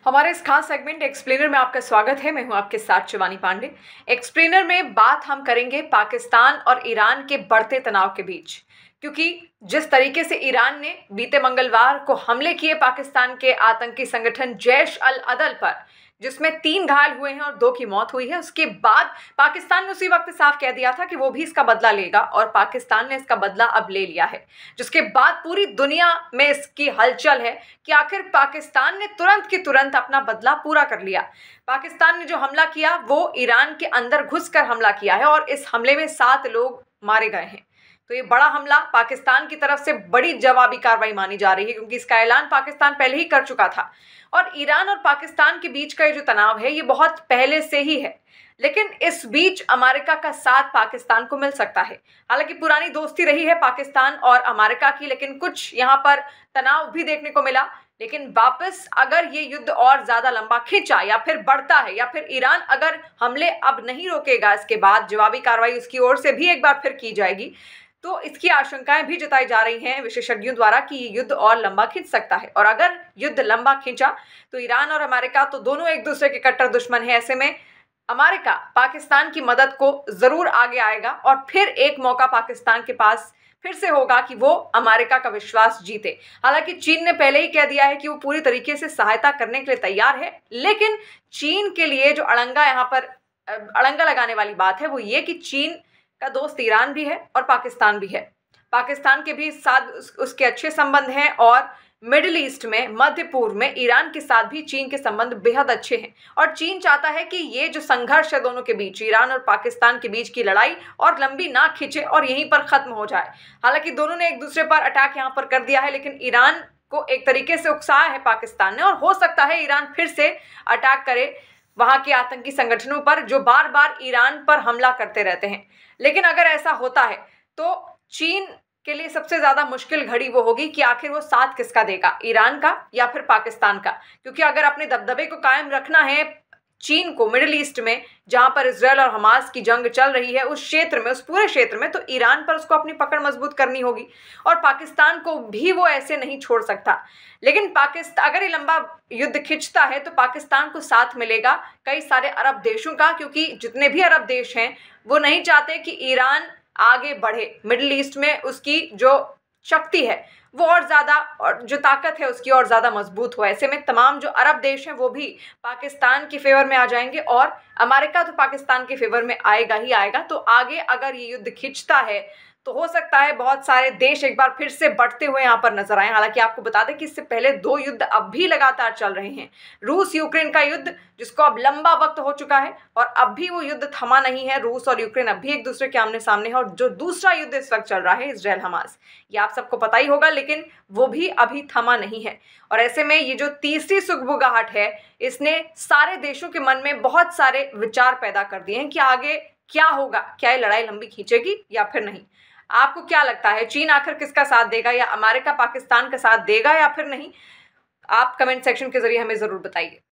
हमारे इस खास सेगमेंट एक्सप्लेनर में आपका स्वागत है। मैं हूं आपके साथ शिवानी पांडे। एक्सप्लेनर में बात हम करेंगे पाकिस्तान और ईरान के बढ़ते तनाव के बीच, क्योंकि जिस तरीके से ईरान ने बीते मंगलवार को हमले किए पाकिस्तान के आतंकी संगठन जैश अल अदल पर, जिसमें 3 घायल हुए हैं और 2 की मौत हुई है, उसके बाद पाकिस्तान ने उसी वक्त साफ कह दिया था कि वो भी इसका बदला लेगा और पाकिस्तान ने इसका बदला अब ले लिया है। जिसके बाद पूरी दुनिया में इसकी हलचल है कि आखिर पाकिस्तान ने तुरंत की तुरंत अपना बदला पूरा कर लिया। पाकिस्तान ने जो हमला किया वो ईरान के अंदर घुसकर हमला किया है और इस हमले में 7 लोग मारे गए हैं। तो ये बड़ा हमला पाकिस्तान की तरफ से बड़ी जवाबी कार्रवाई मानी जा रही है, क्योंकि इसका ऐलान पाकिस्तान पहले ही कर चुका था। और ईरान और पाकिस्तान के बीच का ये जो तनाव है ये बहुत पहले से ही है, लेकिन इस बीच अमेरिका का साथ पाकिस्तान को मिल सकता है। हालांकि पुरानी दोस्ती रही है पाकिस्तान और अमेरिका की, लेकिन कुछ यहाँ पर तनाव भी देखने को मिला। लेकिन वापस अगर ये युद्ध और ज्यादा लंबा खींचा या फिर बढ़ता है, या फिर ईरान अगर हमले अब नहीं रोकेगा, इसके बाद जवाबी कार्रवाई उसकी ओर से भी एक बार फिर की जाएगी, तो इसकी आशंकाएं भी जताई जा रही हैं विशेषज्ञों द्वारा कि ये युद्ध और लंबा खींच सकता है। और अगर युद्ध लंबा खींचा तो ईरान और अमेरिका तो दोनों एक दूसरे के कट्टर दुश्मन है। ऐसे में अमेरिका पाकिस्तान की मदद को जरूर आगे आएगा और फिर एक मौका पाकिस्तान के पास फिर से होगा कि वो अमेरिका का विश्वास जीते। हालांकि चीन ने पहले ही कह दिया है कि वो पूरी तरीके से सहायता करने के लिए तैयार है, लेकिन चीन के लिए जो अड़ंगा लगाने वाली बात है वो ये कि चीन का दोस्त ईरान भी है और पाकिस्तान भी है। पाकिस्तान के भी साथ उसके अच्छे संबंध हैं और मिडिल ईस्ट में, मध्य पूर्व में ईरान के साथ भी चीन के संबंध बेहद अच्छे हैं। और चीन चाहता है कि ये जो संघर्ष है दोनों के बीच, ईरान और पाकिस्तान के बीच की लड़ाई, और लंबी ना खींचे और यहीं पर खत्म हो जाए। हालांकि दोनों ने एक दूसरे पर अटैक यहाँ पर कर दिया है, लेकिन ईरान को एक तरीके से उकसाया है पाकिस्तान ने, और हो सकता है ईरान फिर से अटैक करे वहां के आतंकी संगठनों पर जो बार बार ईरान पर हमला करते रहते हैं। लेकिन अगर ऐसा होता है तो चीन के लिए सबसे ज्यादा मुश्किल घड़ी वो होगी कि आखिर वो साथ किसका देगा, ईरान का या फिर पाकिस्तान का। क्योंकि अगर अपने दबदबे को कायम रखना है चीन को मिडिल ईस्ट में, जहां पर इजरायल और हमास की जंग चल रही है, उस क्षेत्र में, उस पूरे क्षेत्र में, तो ईरान पर उसको अपनी पकड़ मजबूत करनी होगी और पाकिस्तान को भी वो ऐसे नहीं छोड़ सकता। लेकिन पाकिस्तान अगर ये लंबा युद्ध खिंचता है तो पाकिस्तान को साथ मिलेगा कई सारे अरब देशों का, क्योंकि जितने भी अरब देश हैं वो नहीं चाहते कि ईरान आगे बढ़े। मिडिल ईस्ट में उसकी जो शक्ति है वो और ज्यादा, और जो ताकत है उसकी और ज्यादा मजबूत हो। ऐसे में तमाम जो अरब देश हैं वो भी पाकिस्तान के फेवर में आ जाएंगे और अमेरिका तो पाकिस्तान के फेवर में आएगा ही आएगा। तो आगे अगर ये युद्ध खिंचता है तो हो सकता है बहुत सारे देश एक बार फिर से बढ़ते हुए यहाँ पर नजर आए। हालांकि आपको बता दें कि इससे पहले 2 युद्ध अब भी लगातार चल रहे हैं। रूस यूक्रेन का युद्ध, जिसको अब लंबा वक्त हो चुका है और अब भी वो युद्ध थमा नहीं है। रूस और यूक्रेन अब भी एक दूसरे के आमने सामने है। और जो दूसरा युद्ध इस वक्त चल रहा है इजरायल हमास, ये आप सबको पता ही होगा, लेकिन वो भी अभी थमा नहीं है। और ऐसे में ये जो तीसरी सुगबुगाहट है, इसने सारे देशों के मन में बहुत सारे विचार पैदा कर दिए हैं कि आगे क्या होगा, क्या ये लड़ाई लंबी खींचेगी या फिर नहीं। आपको क्या लगता है, चीन आखिर किसका साथ देगा, या अमेरिका पाकिस्तान का साथ देगा या फिर नहीं? आप कमेंट सेक्शन के जरिए हमें जरूर बताइए।